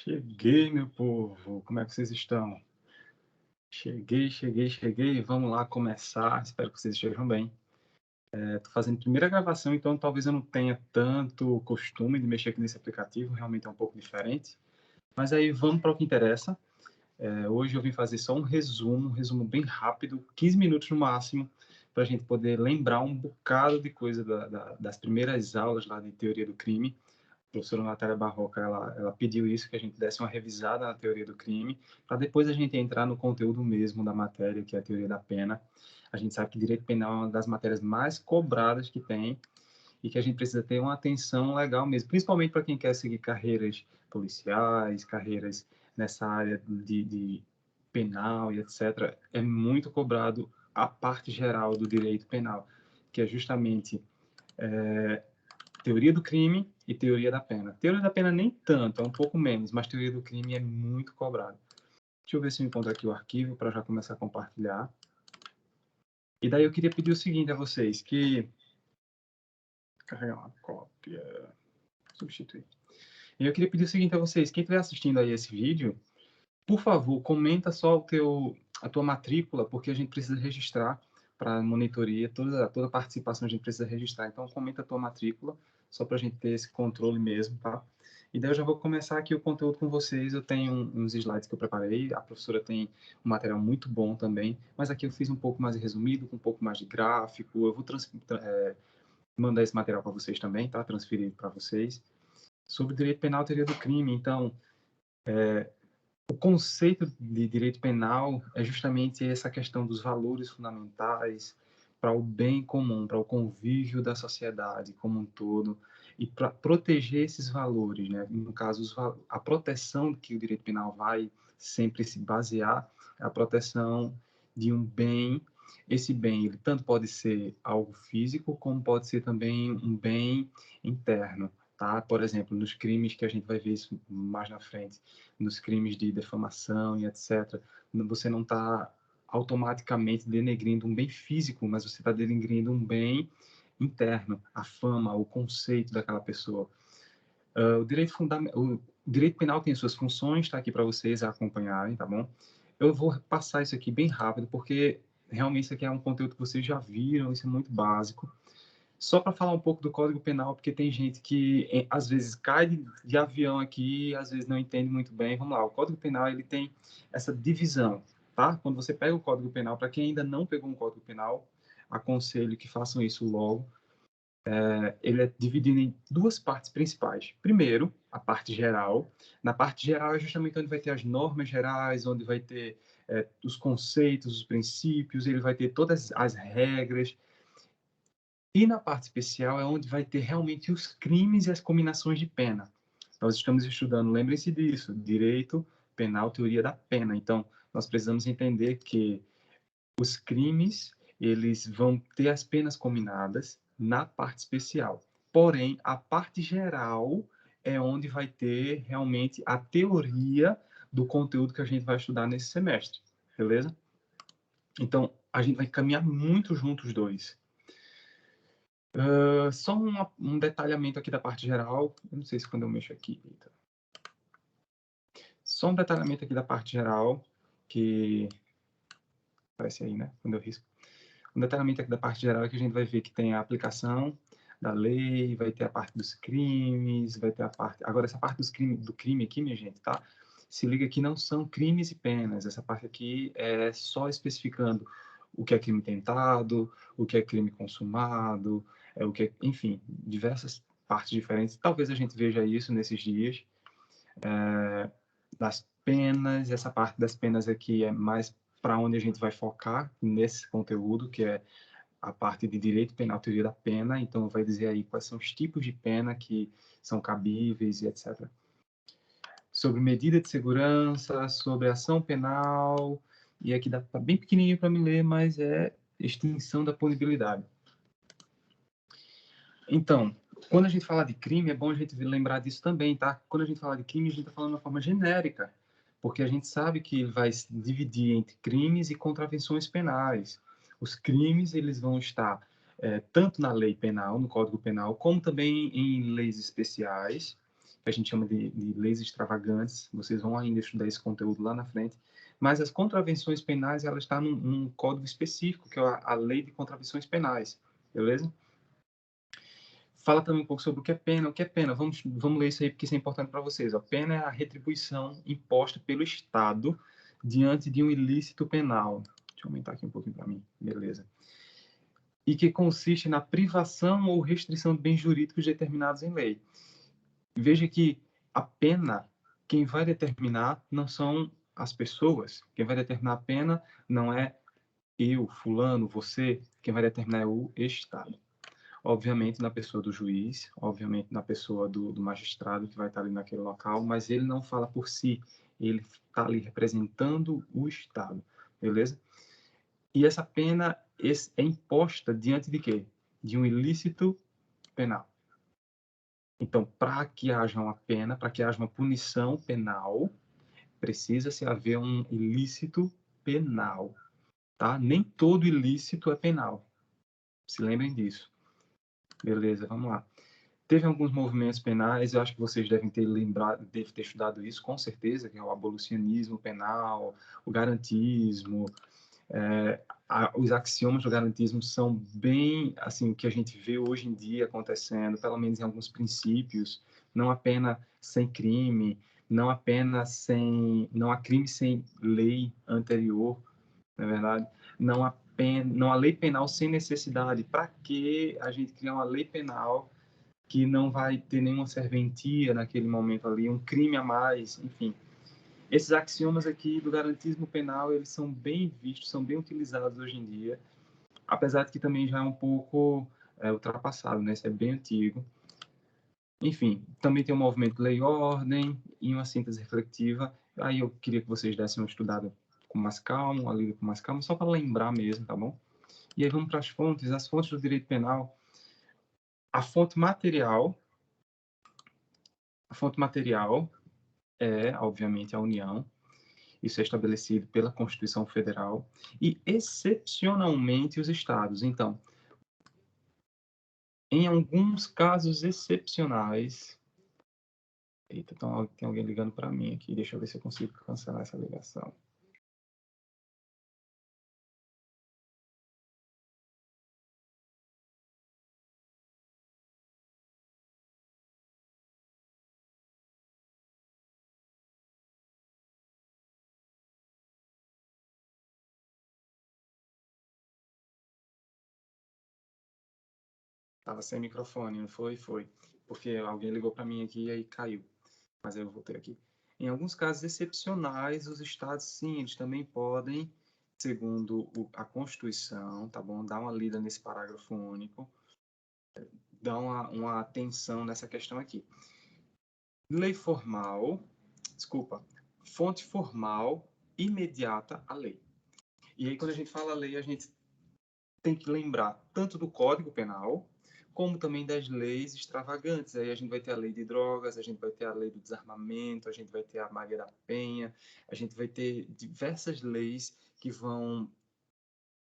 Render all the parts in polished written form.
Cheguei, meu povo. Como é que vocês estão? Cheguei. Vamos lá começar. Espero que vocês estejam bem. Estou fazendo a primeira gravação, então talvez eu não tenha tanto costume de mexer aqui nesse aplicativo. Realmente é um pouco diferente. Mas aí vamos para o que interessa. Hoje eu vim fazer só um resumo bem rápido, 15 minutos no máximo, para a gente poder lembrar um bocado de coisa das primeiras aulas lá de teoria do crime. A professora Natália Barroca, ela pediu isso, que a gente desse uma revisada na teoria do crime, para depois a gente entrar no conteúdo mesmo da matéria, que é a teoria da pena. A gente sabe que direito penal é uma das matérias mais cobradas que tem e que a gente precisa ter uma atenção legal mesmo, principalmente para quem quer seguir carreiras policiais, carreiras nessa área de penal e etc. É muito cobrado a parte geral do direito penal, que é justamente teoria do crime e teoria da pena. Teoria da pena nem tanto, é um pouco menos, mas teoria do crime é muito cobrado. Deixa eu ver se eu encontro aqui o arquivo para já começar a compartilhar. E daí eu queria pedir o seguinte a vocês, que... Carregar uma cópia... Substituir. E eu queria pedir o seguinte a vocês, quem estiver assistindo aí esse vídeo, por favor, comenta só a tua matrícula, porque a gente precisa registrar para a monitoria, toda participação a gente precisa registrar. Então, comenta a tua matrícula, só para a gente ter esse controle mesmo, tá? E daí eu já vou começar aqui o conteúdo com vocês. Eu tenho uns slides que eu preparei, a professora tem um material muito bom também, mas aqui eu fiz um pouco mais resumido, com um pouco mais de gráfico. Eu vou mandar esse material para vocês também, tá? Transferir para vocês. Sobre direito penal e teoria do crime, então, o conceito de direito penal é justamente essa questão dos valores fundamentais para o bem comum, para o convívio da sociedade como um todo, e para proteger esses valores, né? No caso, a proteção que o direito penal vai sempre se basear é a proteção de um bem. Esse bem, ele tanto pode ser algo físico, como pode ser também um bem interno, tá? Por exemplo, nos crimes que a gente vai ver isso mais na frente, nos crimes de defamação e etc. Você não está automaticamente denegrindo um bem físico, mas você está denegrindo um bem interno, a fama, o conceito daquela pessoa. O direito penal tem suas funções, está aqui para vocês acompanharem, tá bom? Eu vou passar isso aqui bem rápido, porque realmente isso aqui é um conteúdo que vocês já viram, isso é muito básico. Só para falar um pouco do Código Penal, porque tem gente que às vezes cai de avião aqui, às vezes não entende muito bem. Vamos lá, o Código Penal ele tem essa divisão, tá? Quando você pega o Código Penal, para quem ainda não pegou um Código Penal, aconselho que façam isso logo. Ele é dividido em duas partes principais. Primeiro, a parte geral. Na parte geral é justamente onde vai ter as normas gerais, onde vai ter os conceitos, os princípios, ele vai ter todas as regras. E na parte especial é onde vai ter realmente os crimes e as combinações de pena. Nós estamos estudando, lembrem-se disso, direito penal, teoria da pena. Então, nós precisamos entender que os crimes, eles vão ter as penas combinadas na parte especial. Porém, a parte geral é onde vai ter realmente a teoria do conteúdo que a gente vai estudar nesse semestre, beleza? Então, a gente vai caminhar muito juntos os dois. Só um detalhamento aqui da parte geral. Eu não sei se quando eu mexo aqui... Eita. Só um detalhamento aqui da parte geral, que aparece aí, né? Quando eu risco. Um detalhamento aqui da parte geral é que a gente vai ver que tem a aplicação da lei, vai ter a parte dos crimes, vai ter a parte... Agora, essa parte do crime aqui, minha gente, tá? Se liga que não são crimes e penas. Essa parte aqui é só especificando o que é crime tentado, o que é crime consumado, o que é, enfim, diversas partes diferentes. Talvez a gente veja isso nesses dias. Das penas, essa parte das penas aqui é mais para onde a gente vai focar nesse conteúdo, que é a parte de direito penal, teoria da pena. Então, vai dizer aí quais são os tipos de pena que são cabíveis e etc. Sobre medida de segurança, sobre ação penal, e aqui tá bem pequenininho para me ler, mas é extinção da punibilidade. Então, quando a gente fala de crime, é bom a gente lembrar disso também, tá? Quando a gente fala de crime, a gente está falando de uma forma genérica, porque a gente sabe que ele vai se dividir entre crimes e contravenções penais. Os crimes, eles vão estar tanto na lei penal, no Código Penal, como também em leis especiais, a gente chama de leis extravagantes. Vocês vão ainda estudar esse conteúdo lá na frente. Mas as contravenções penais, ela está num código específico, que é a Lei de Contravenções Penais, beleza? Fala também um pouco sobre o que é pena. O que é pena? Vamos ler isso aí, porque isso é importante para vocês. A pena é a retribuição imposta pelo Estado diante de um ilícito penal. Deixa eu aumentar aqui um pouquinho para mim. Beleza. E que consiste na privação ou restrição de bens jurídicos determinados em lei. Veja que a pena, quem vai determinar não são as pessoas. Quem vai determinar a pena não é eu, fulano, você. Quem vai determinar é o Estado. Obviamente na pessoa do juiz, obviamente na pessoa do magistrado que vai estar ali naquele local, mas ele não fala por si, ele está ali representando o Estado, beleza? E essa pena é imposta diante de quê? De um ilícito penal. Então, para que haja uma pena, para que haja uma punição penal, precisa-se haver um ilícito penal, tá? Nem todo ilícito é penal. Se lembrem disso. Beleza, vamos lá. Teve alguns movimentos penais, eu acho que vocês devem ter lembrado, devem ter estudado isso, com certeza, que é o abolicionismo penal, o garantismo, os axiomas do garantismo são bem, assim, o que a gente vê hoje em dia acontecendo, pelo menos em alguns princípios, não há pena sem crime, não há crime sem lei anterior, na verdade, não há lei penal sem necessidade. Para que a gente criar uma lei penal que não vai ter nenhuma serventia naquele momento ali, um crime a mais, enfim. Esses axiomas aqui do garantismo penal, eles são bem vistos, são bem utilizados hoje em dia, apesar de que também já é um pouco ultrapassado, né? Isso é bem antigo. Enfim, também tem o movimento Lei e Ordem e uma síntese reflexiva. Aí eu queria que vocês dessem uma estudada com mais calma, uma lida com mais calma, só para lembrar mesmo, tá bom? E aí vamos para as fontes. As fontes do direito penal. A fonte material é, obviamente, a União. Isso é estabelecido pela Constituição Federal. E, excepcionalmente, os estados. Então, em alguns casos excepcionais... Eita, então, tem alguém ligando para mim aqui. Deixa eu ver se eu consigo cancelar essa ligação. Estava sem microfone, não foi? Foi. Porque alguém ligou para mim aqui e aí caiu. Mas eu voltei aqui. Em alguns casos excepcionais, os estados, sim, eles também podem, segundo a Constituição, tá bom? Dá uma lida nesse parágrafo único, dá uma atenção nessa questão aqui. Lei formal, desculpa, fonte formal imediata à lei. E aí, quando a gente fala lei, a gente tem que lembrar tanto do Código Penal, como também das leis extravagantes. Aí a gente vai ter a lei de drogas, a gente vai ter a lei do desarmamento, a gente vai ter a Maria da Penha, a gente vai ter diversas leis que vão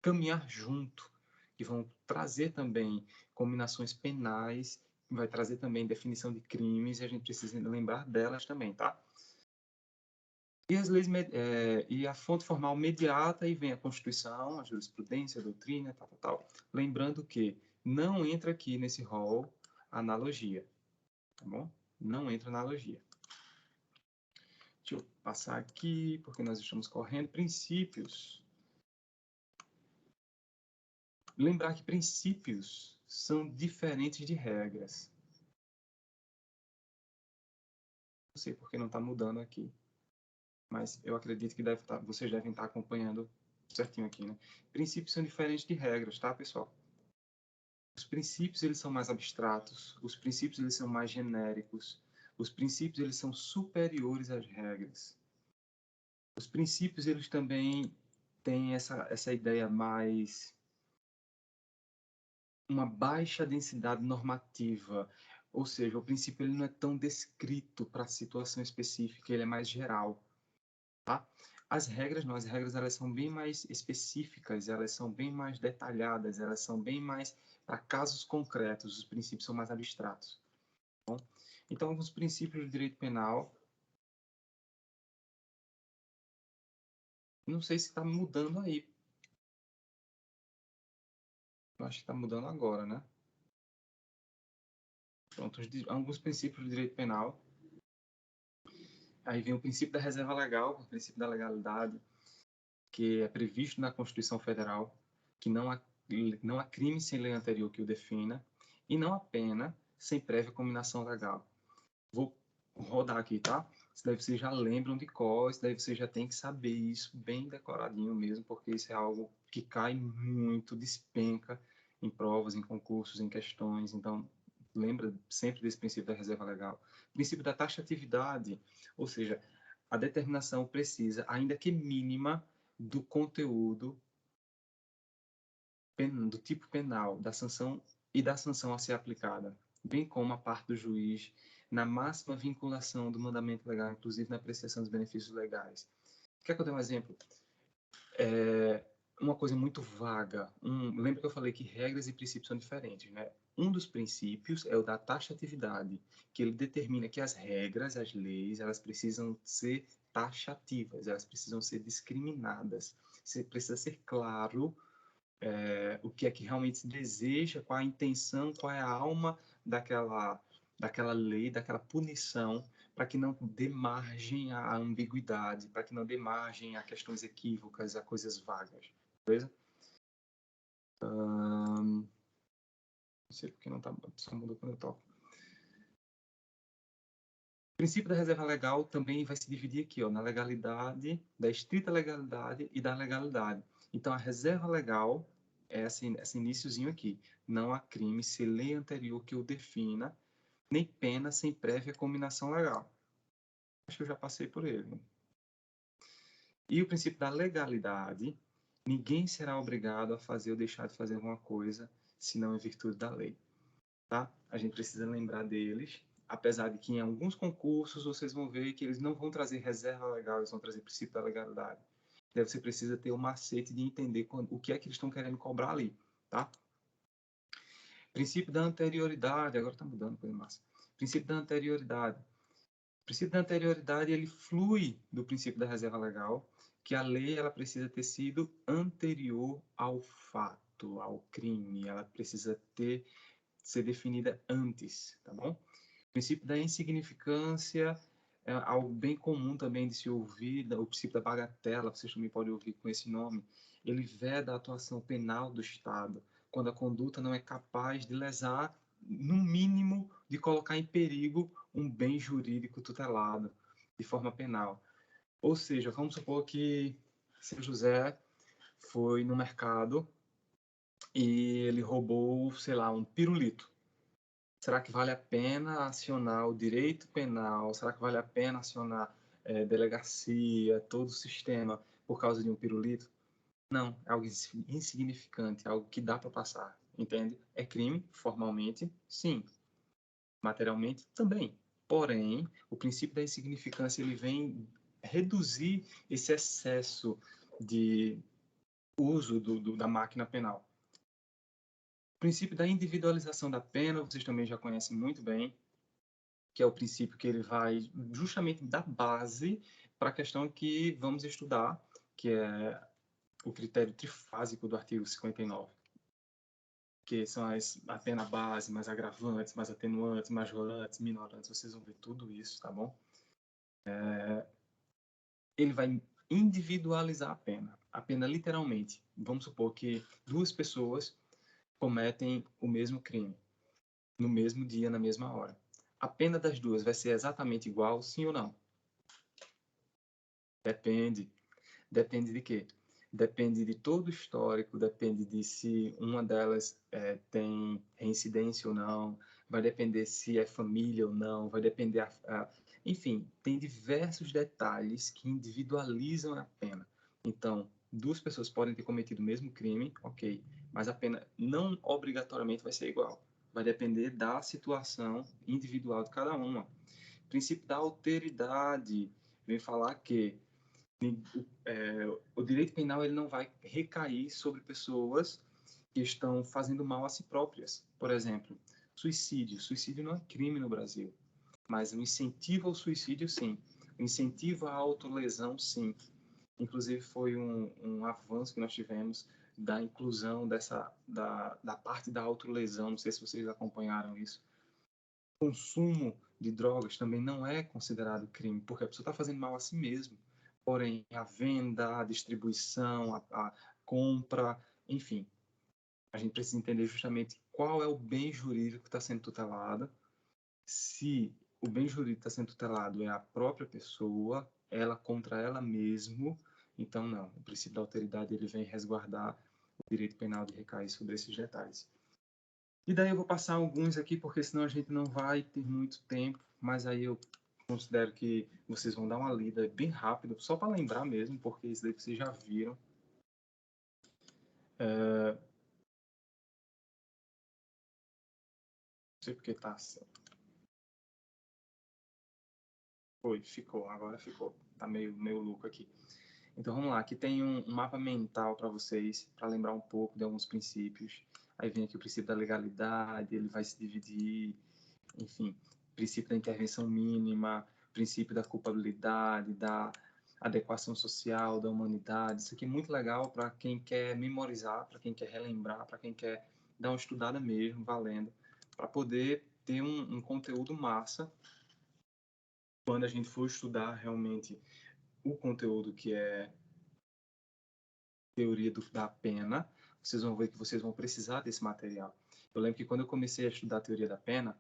caminhar junto, que vão trazer também combinações penais, vai trazer também definição de crimes, e a gente precisa lembrar delas também, tá? E as leis, e a fonte formal imediata, aí vem a Constituição, a jurisprudência, a doutrina, tal, tal, tal. Lembrando que não entra aqui nesse rol analogia, tá bom? Não entra analogia. Deixa eu passar aqui, porque nós estamos correndo. Princípios. Lembrar que princípios são diferentes de regras. Não sei porque não está mudando aqui, mas eu acredito que vocês devem estar acompanhando certinho aqui, né? Princípios são diferentes de regras, tá, pessoal? Os princípios eles são mais abstratos, os princípios eles são mais genéricos, os princípios eles são superiores às regras. Os princípios eles também têm essa ideia mais uma baixa densidade normativa, ou seja, o princípio ele não é tão descrito para a situação específica, ele é mais geral, tá? As regras não, as regras elas são bem mais específicas, elas são bem mais detalhadas, elas são bem mais para casos concretos, os princípios são mais abstratos. Bom, então, alguns princípios do direito penal. Não sei se está mudando aí. Eu acho que está mudando agora, né? Pronto, alguns princípios do direito penal. Aí vem o princípio da reserva legal, o princípio da legalidade, que é previsto na Constituição Federal, que não há crime sem lei anterior que o defina, e não há pena sem prévia cominação legal. Vou rodar aqui, tá? Isso daí vocês já lembram de cor, isso daí você já tem que saber isso bem decoradinho mesmo, porque isso é algo que cai muito, despenca em provas, em concursos, em questões. Então, lembra sempre desse princípio da reserva legal. Princípio da taxatividade, ou seja, a determinação precisa, ainda que mínima, do conteúdo do tipo penal, da sanção e da sanção a ser aplicada, bem como a parte do juiz na máxima vinculação do mandamento legal, inclusive na apreciação dos benefícios legais. Quer que eu dê um exemplo? Uma coisa muito vaga. Lembra que eu falei que regras e princípios são diferentes, né? Um dos princípios é o da taxatividade, que ele determina que as regras, as leis, elas precisam ser taxativas, elas precisam ser discriminadas. Precisa ser claro o que é que realmente se deseja, qual a intenção, qual é a alma daquela lei, daquela punição, para que não dê margem à ambiguidade, para que não dê margem a questões equívocas, a coisas vagas. Beleza? Não sei porque não está, só mudou quando eu toco. O princípio da reserva legal também vai se dividir aqui, ó, na legalidade, da estrita legalidade e da legalidade. Então, a reserva legal é esse iniciozinho aqui. Não há crime se lei anterior que o defina, nem pena sem prévia cominação legal. Acho que eu já passei por ele. E o princípio da legalidade, ninguém será obrigado a fazer ou deixar de fazer alguma coisa, senão em virtude da lei. Tá? A gente precisa lembrar deles, apesar de que em alguns concursos vocês vão ver que eles não vão trazer reserva legal, eles vão trazer princípio da legalidade. Daí você precisa ter o macete de entender o que é que eles estão querendo cobrar ali, tá? Princípio da anterioridade, agora está mudando, coisa massa. Princípio da anterioridade. O princípio da anterioridade, ele flui do princípio da reserva legal, que a lei ela precisa ter sido anterior ao fato, ao crime, ela precisa ser definida antes, tá bom? O princípio da insignificância é algo bem comum também de se ouvir, o princípio da bagatela, vocês também podem ouvir com esse nome. Ele veda a atuação penal do Estado, quando a conduta não é capaz de lesar, no mínimo, de colocar em perigo um bem jurídico tutelado de forma penal. Ou seja, vamos supor que seu José foi no mercado e ele roubou, sei lá, um pirulito. Será que vale a pena acionar o direito penal? Será que vale a pena acionar delegacia, todo o sistema por causa de um pirulito? Não, é algo insignificante, algo que dá para passar, entende? É crime, formalmente, sim. Materialmente, também. Porém, o princípio da insignificância ele vem reduzir esse excesso de uso da máquina penal. O princípio da individualização da pena, vocês também já conhecem muito bem, que é o princípio que ele vai justamente dar base para a questão que vamos estudar, que é o critério trifásico do artigo 59, que são a pena base, mais agravantes, mais atenuantes, majorantes, minorantes, vocês vão ver tudo isso, tá bom? Ele vai individualizar a pena literalmente. Vamos supor que duas pessoas cometem o mesmo crime, no mesmo dia, na mesma hora. A pena das duas vai ser exatamente igual, sim ou não? Depende. Depende de quê? Depende de todo o histórico, depende de se uma delas tem reincidência ou não, vai depender se é família ou não, vai depender... Enfim, tem diversos detalhes que individualizam a pena. Então, duas pessoas podem ter cometido o mesmo crime, ok, mas a pena não obrigatoriamente vai ser igual. Vai depender da situação individual de cada uma. O princípio da alteridade vem falar que o direito penal ele não vai recair sobre pessoas que estão fazendo mal a si próprias. Por exemplo, Suicídio. Suicídio não é crime no Brasil, mas o incentivo ao suicídio, sim. O incentivo à autolesão, sim. Inclusive, foi um avanço que nós tivemos da inclusão da parte da autolesão. Não sei se vocês acompanharam isso. O consumo de drogas também não é considerado crime, porque a pessoa está fazendo mal a si mesma. Porém, a venda, a distribuição, a compra, enfim, a gente precisa entender justamente qual é o bem jurídico que está sendo tutelado. Se o bem jurídico está sendo tutelado é a própria pessoa, ela contra ela mesma, então não. O princípio da alteridade ele vem resguardar o direito penal de recair sobre esses detalhes. E daí eu vou passar alguns aqui, porque senão a gente não vai ter muito tempo, mas aí eu considero que vocês vão dar uma lida bem rápido, só para lembrar mesmo, porque isso daí vocês já viram. Não sei porque tá assim. Ficou, agora ficou. Tá meio louco aqui. Então vamos lá, aqui tem um mapa mental para vocês, para lembrar um pouco de alguns princípios. Aí vem aqui o princípio da legalidade, ele vai se dividir, enfim, princípio da intervenção mínima, princípio da culpabilidade, da adequação social, da humanidade. Isso aqui é muito legal para quem quer memorizar, para quem quer relembrar, para quem quer dar uma estudada mesmo, valendo, para poder ter um conteúdo massa quando a gente for estudar realmente o conteúdo que é teoria da pena, vocês vão ver que vocês vão precisar desse material. Eu lembro que quando eu comecei a estudar a teoria da pena,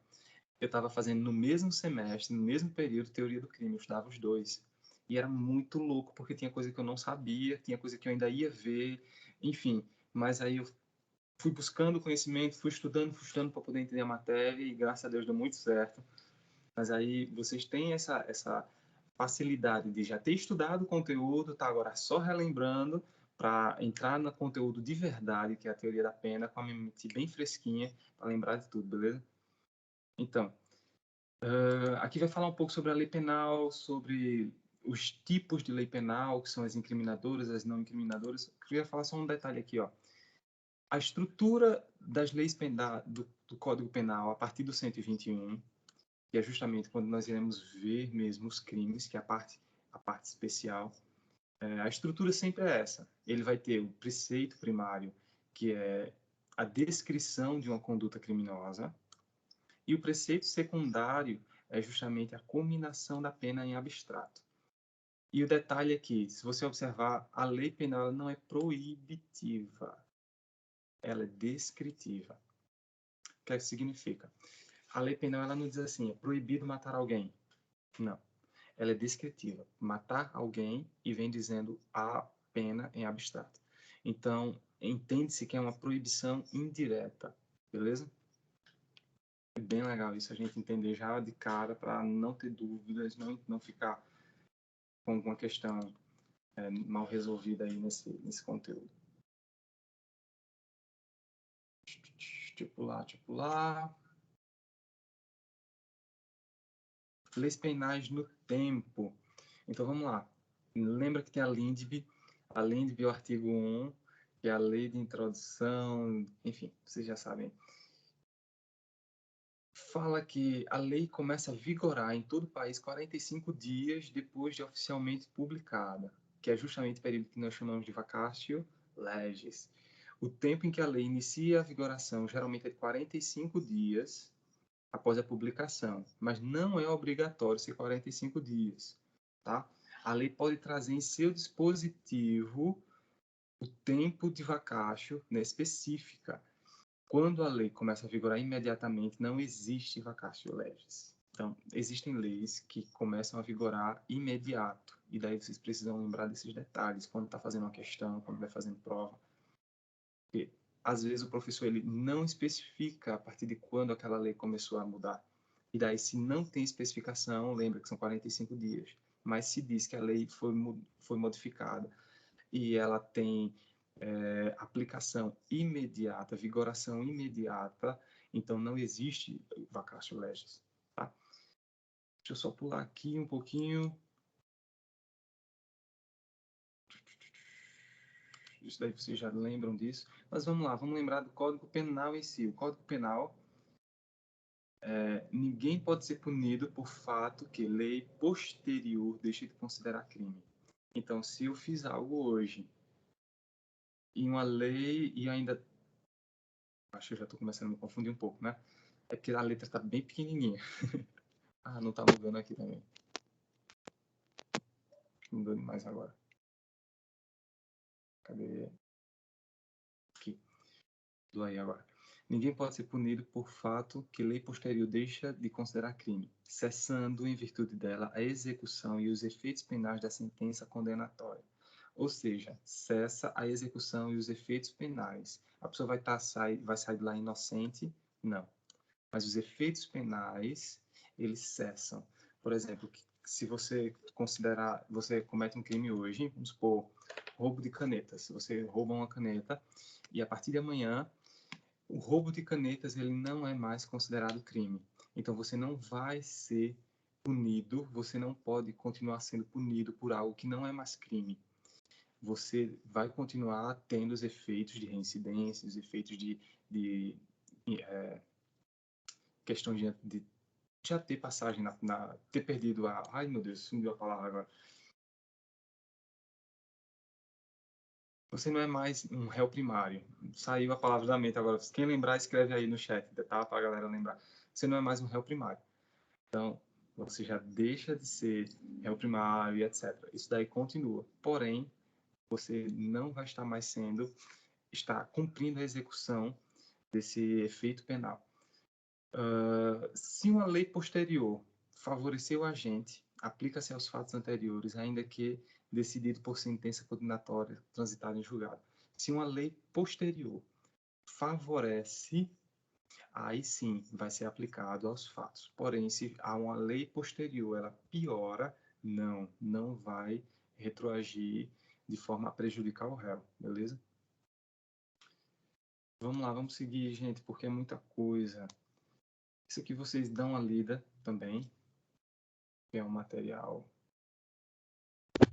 eu estava fazendo no mesmo semestre, no mesmo período, teoria do crime, eu estudava os dois. E era muito louco, porque tinha coisa que eu não sabia, tinha coisa que eu ainda ia ver, enfim. Mas aí eu fui buscando conhecimento, fui estudando para poder entender a matéria, e graças a Deus deu muito certo. Mas aí vocês têm essa facilidade de já ter estudado o conteúdo, tá agora só relembrando para entrar no conteúdo de verdade, que é a teoria da pena, com a mente bem fresquinha, para lembrar de tudo, beleza? Então, aqui vai falar um pouco sobre a lei penal, sobre os tipos de lei penal, que são as incriminadoras, as não incriminadoras. Eu queria falar só um detalhe aqui, ó. A estrutura das leis penais, do Código Penal, a partir do 121, que é justamente quando nós iremos ver mesmo os crimes, que é a parte especial. A estrutura sempre é essa. Ele vai ter o preceito primário, que é a descrição de uma conduta criminosa, e o preceito secundário é justamente a culminação da pena em abstrato. E o detalhe é que, se você observar, a lei penal não é proibitiva, ela é descritiva. O que é que significa? A lei penal ela não diz assim, é proibido matar alguém. Não. Ela é descritiva. Matar alguém e vem dizendo a pena em abstrato. Então, entende-se que é uma proibição indireta. Beleza? É bem legal isso a gente entender já de cara para não ter dúvidas, não ficar com alguma questão mal resolvida aí nesse conteúdo. Tipo lá. Leis penais no tempo. Então vamos lá. Lembra que tem a LINDB é o artigo 1, que é a lei de introdução, enfim, vocês já sabem. Fala que a lei começa a vigorar em todo o país 45 dias depois de oficialmente publicada, que é justamente o período que nós chamamos de vacatio legis. O tempo em que a lei inicia a vigoração geralmente é de 45 dias após a publicação, mas não é obrigatório ser 45 dias, tá? A lei pode trazer em seu dispositivo o tempo de vacatio, né, específica. Quando a lei começa a vigorar imediatamente, não existe vacatio legis. Então, existem leis que começam a vigorar imediato, e daí vocês precisam lembrar desses detalhes quando está fazendo uma questão, quando vai fazendo prova. Porque, às vezes, o professor ele não especifica a partir de quando aquela lei começou a mudar. E daí, se não tem especificação, lembra que são 45 dias. Mas se diz que a lei foi modificada e ela tem aplicação imediata, vigoração imediata, então não existe vacatio legis. Tá? Deixa eu só pular aqui um pouquinho. Isso daí vocês já lembram disso. Mas vamos lá, vamos lembrar do Código Penal em si. O Código Penal ninguém pode ser punido por fato que lei posterior deixe de considerar crime. Então, se eu fiz algo hoje e uma lei e ainda... Acho que eu já estou começando a me confundir um pouco, né? É porque a letra está bem pequenininha. Ah, não está mudando aqui também. Mudou demais agora. Cadê? Aqui. Do aí agora. Ninguém pode ser punido por fato que lei posterior deixa de considerar crime, cessando, em virtude dela, a execução e os efeitos penais da sentença condenatória. Ou seja, cessa a execução e os efeitos penais. A pessoa vai sair de lá inocente? Não. Mas os efeitos penais, eles cessam. Por exemplo, se você considerar, você comete um crime hoje, vamos supor, roubo de canetas. Você rouba uma caneta e a partir de amanhã o roubo de canetas ele não é mais considerado crime. Então você não vai ser punido, você não pode continuar sendo punido por algo que não é mais crime. Você vai continuar tendo os efeitos de reincidência, os efeitos de questão de já ter passagem ter perdido a... Ai, meu Deus, sumiu a palavra agora. Você não é mais um réu primário. Saiu a palavra da mente agora. Quem lembrar, escreve aí no chat, tá? Para a galera lembrar. Você não é mais um réu primário. Então, você já deixa de ser réu primário e etc. Isso daí continua. Porém, você não vai estar mais está cumprindo a execução desse efeito penal. Se uma lei posterior favoreceu o agente, aplica-se aos fatos anteriores, ainda que decidido por sentença condenatória transitada em julgado. Se uma lei posterior favorece, aí sim vai ser aplicado aos fatos. Porém, se há uma lei posterior, ela piora, não vai retroagir de forma a prejudicar o réu, beleza? Vamos lá, vamos seguir, gente, porque é muita coisa. Isso aqui vocês dão uma lida também, que é um material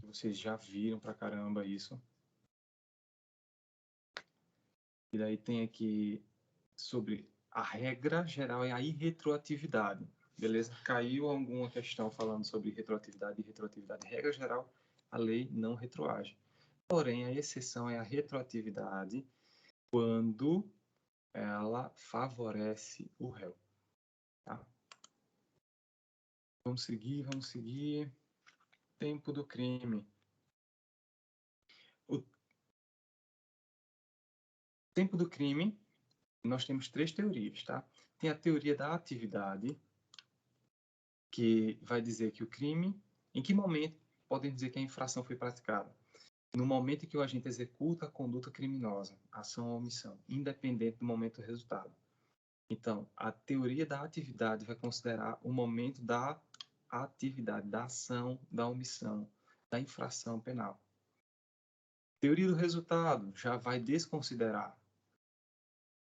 que vocês já viram pra caramba isso. E daí tem aqui sobre a regra geral é a irretroatividade, beleza? Caiu alguma questão falando sobre retroatividade e retroatividade. Regra geral, a lei não retroage. Porém, a exceção é a retroatividade quando ela favorece o réu. Tá? Vamos seguir, vamos seguir. Tempo do crime. O tempo do crime, nós temos três teorias, tá? Tem a teoria da atividade, que vai dizer que o crime, em que momento podem dizer que a infração foi praticada? No momento em que o agente executa a conduta criminosa, ação ou omissão, independente do momento do resultado. Então, a teoria da atividade vai considerar o momento da atividade, da ação, da omissão, da infração penal. Teoria do resultado já vai desconsiderar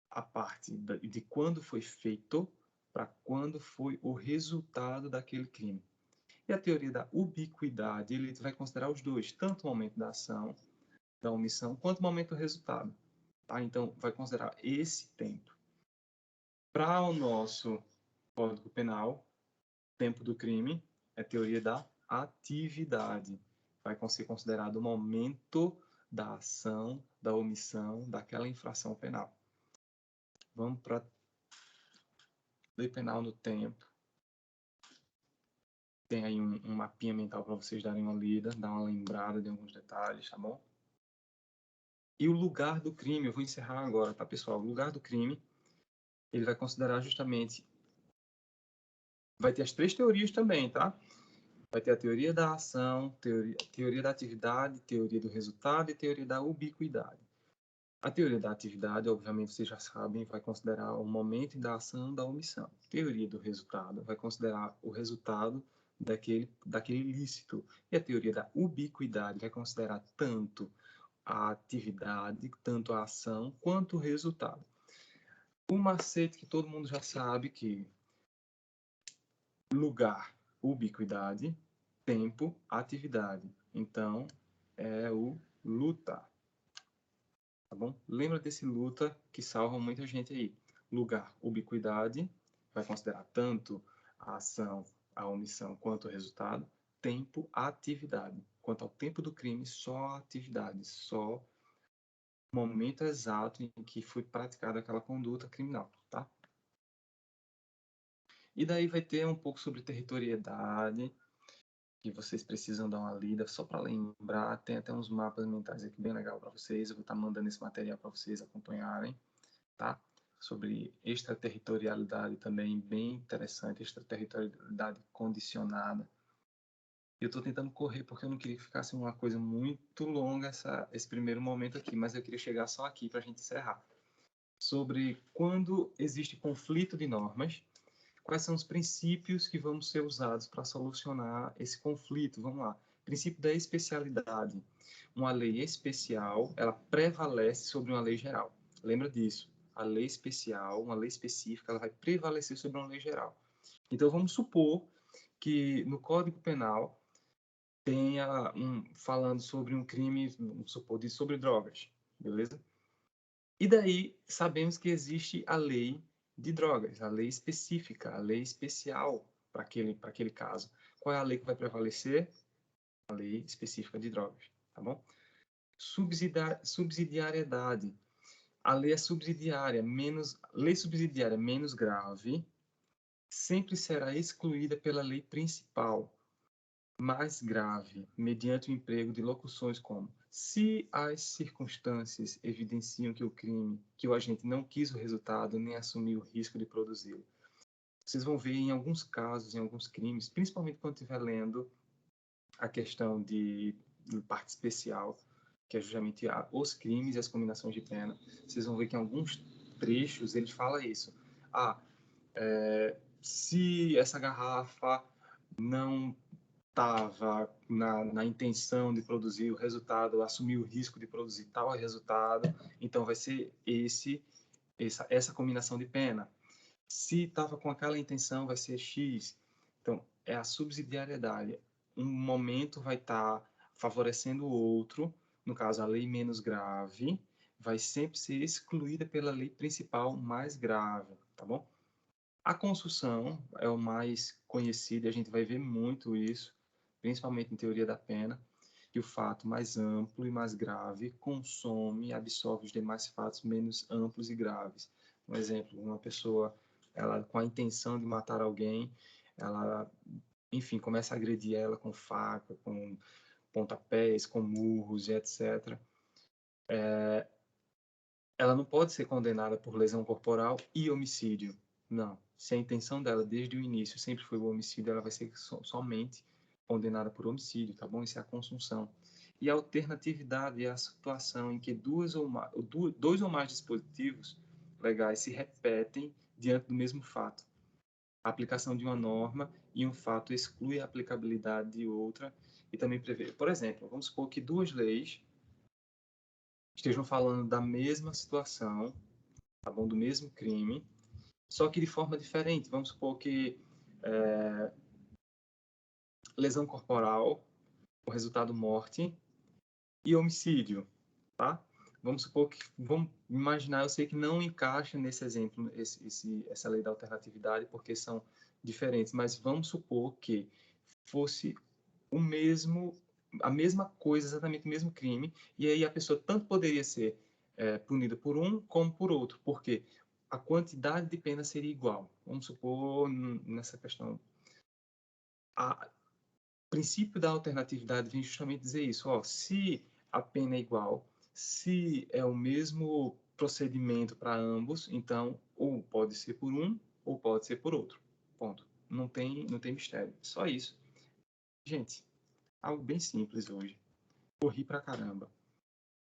a parte de quando foi feito para quando foi o resultado daquele crime. E a teoria da ubiquidade, ele vai considerar os dois, tanto o momento da ação, da omissão, quanto o momento do resultado. Tá? Então, vai considerar esse tempo. Para o nosso Código Penal, tempo do crime é a teoria da atividade. Vai ser considerado o momento da ação, da omissão, daquela infração penal. Vamos para lei penal no tempo. Tem aí um mapinha mental para vocês darem uma lida, dar uma lembrada de alguns detalhes, tá bom? E o lugar do crime, eu vou encerrar agora, tá, pessoal? O lugar do crime, ele vai considerar justamente... Vai ter as três teorias também, tá? Vai ter a teoria da ação, teoria da atividade, teoria do resultado e teoria da ubiquidade. A teoria da atividade, obviamente, vocês já sabem, vai considerar o momento da ação da omissão. Teoria do resultado vai considerar o resultado daquele ilícito. E a teoria da ubiquidade vai considerar tanto a atividade, tanto a ação, quanto o resultado. O macete que todo mundo já sabe que lugar, ubiquidade, tempo, atividade. Então, é o luta. Tá bom? Lembra desse luta que salva muita gente aí. Lugar, ubiquidade, vai considerar tanto a ação, a omissão, quanto o resultado. Tempo, atividade. Quanto ao tempo do crime, só a atividade, só o momento exato em que foi praticada aquela conduta criminal, tá? E daí vai ter um pouco sobre territorialidade, que vocês precisam dar uma lida, só para lembrar. Tem até uns mapas mentais aqui bem legal para vocês. Eu vou estar mandando esse material para vocês acompanharem, tá? Sobre extraterritorialidade também, bem interessante, extraterritorialidade condicionada. Eu estou tentando correr porque eu não queria que ficasse uma coisa muito longa esse primeiro momento aqui, mas eu queria chegar só aqui para a gente encerrar. Sobre quando existe conflito de normas, quais são os princípios que vão ser usados para solucionar esse conflito? Vamos lá. Princípio da especialidade. Uma lei especial, ela prevalece sobre uma lei geral. Lembra disso. A lei especial, uma lei específica, ela vai prevalecer sobre uma lei geral. Então, vamos supor que no Código Penal tenha falando sobre um crime, vamos supor, sobre drogas, beleza? E daí sabemos que existe a lei de drogas, a lei específica, a lei especial para aquele caso. Qual é a lei que vai prevalecer? A lei específica de drogas, tá bom? Subsidiariedade. A lei é subsidiária, lei subsidiária menos grave sempre será excluída pela lei principal, mais grave, mediante o emprego de locuções como: se as circunstâncias evidenciam que o agente não quis o resultado nem assumiu o risco de produzi-lo. Vocês vão ver em alguns casos, em alguns crimes, principalmente quando estiver lendo a questão de parte especial, que é justamente os crimes e as combinações de pena, vocês vão ver que em alguns trechos ele fala isso. Se essa garrafa não estava na intenção de produzir o resultado, assumir o risco de produzir tal resultado, então vai ser essa combinação de pena. Se estava com aquela intenção, vai ser X. Então, é a subsidiariedade. Um momento vai estar favorecendo o outro, no caso, a lei menos grave, vai sempre ser excluída pela lei principal mais grave, tá bom? A consunção é o mais conhecido, e a gente vai ver muito isso, principalmente em teoria da pena, que o fato mais amplo e mais grave consome e absorve os demais fatos menos amplos e graves. Um exemplo, uma pessoa, ela com a intenção de matar alguém, ela, enfim, começa a agredir ela com faca, com pontapés, com murros e etc. Ela não pode ser condenada por lesão corporal e homicídio. Não. Se a intenção dela desde o início sempre foi o homicídio, ela vai ser somente condenada por homicídio, tá bom? Isso é a consunção. E a alternatividade é a situação em que dois ou mais dispositivos legais se repetem diante do mesmo fato. A aplicação de uma norma e um fato exclui a aplicabilidade de outra e também prevê. Por exemplo, vamos supor que duas leis estejam falando da mesma situação, tá bom? Do mesmo crime, só que de forma diferente. Vamos supor que lesão corporal, o resultado morte e homicídio, tá? Vamos supor que, vamos imaginar, eu sei que não encaixa nesse exemplo essa lei da alternatividade, porque são diferentes, mas vamos supor que fosse a mesma coisa, exatamente o mesmo crime, e aí a pessoa tanto poderia ser punida por um como por outro, porque a quantidade de pena seria igual. Vamos supor, nessa questão, o princípio da alternatividade vem justamente dizer isso, ó, se a pena é igual, se é o mesmo procedimento para ambos, então ou pode ser por um ou pode ser por outro. Ponto. Não tem mistério. Só isso. Gente, algo bem simples hoje. Corri pra caramba.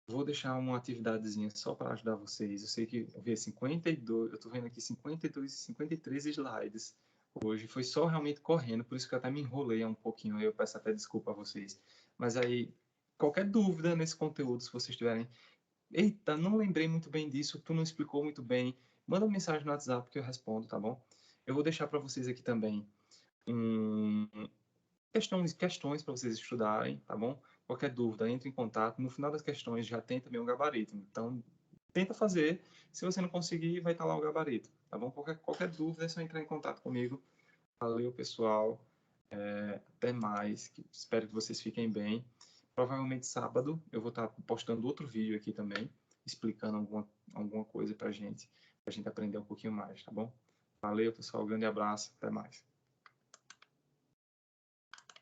Vou deixar uma atividadezinha só para ajudar vocês. Eu sei que eu vi 52, eu tô vendo aqui 52, 53 slides hoje. Foi só realmente correndo, por isso que eu até me enrolei um pouquinho. Eu peço até desculpa a vocês. Mas aí, qualquer dúvida nesse conteúdo, se vocês tiverem, eita, não lembrei muito bem disso, tu não explicou muito bem, manda uma mensagem no WhatsApp que eu respondo, tá bom? Eu vou deixar para vocês aqui também um, questões para vocês estudarem, tá bom? Qualquer dúvida, entre em contato. No final das questões já tem também um gabarito. Então, tenta fazer. Se você não conseguir, vai estar lá o gabarito, tá bom? Qualquer dúvida é só entrar em contato comigo. Valeu, pessoal. Até mais. Espero que vocês fiquem bem. Provavelmente sábado eu vou estar postando outro vídeo aqui também, explicando alguma coisa pra gente aprender um pouquinho mais, tá bom? Valeu, pessoal. Grande abraço. Até mais.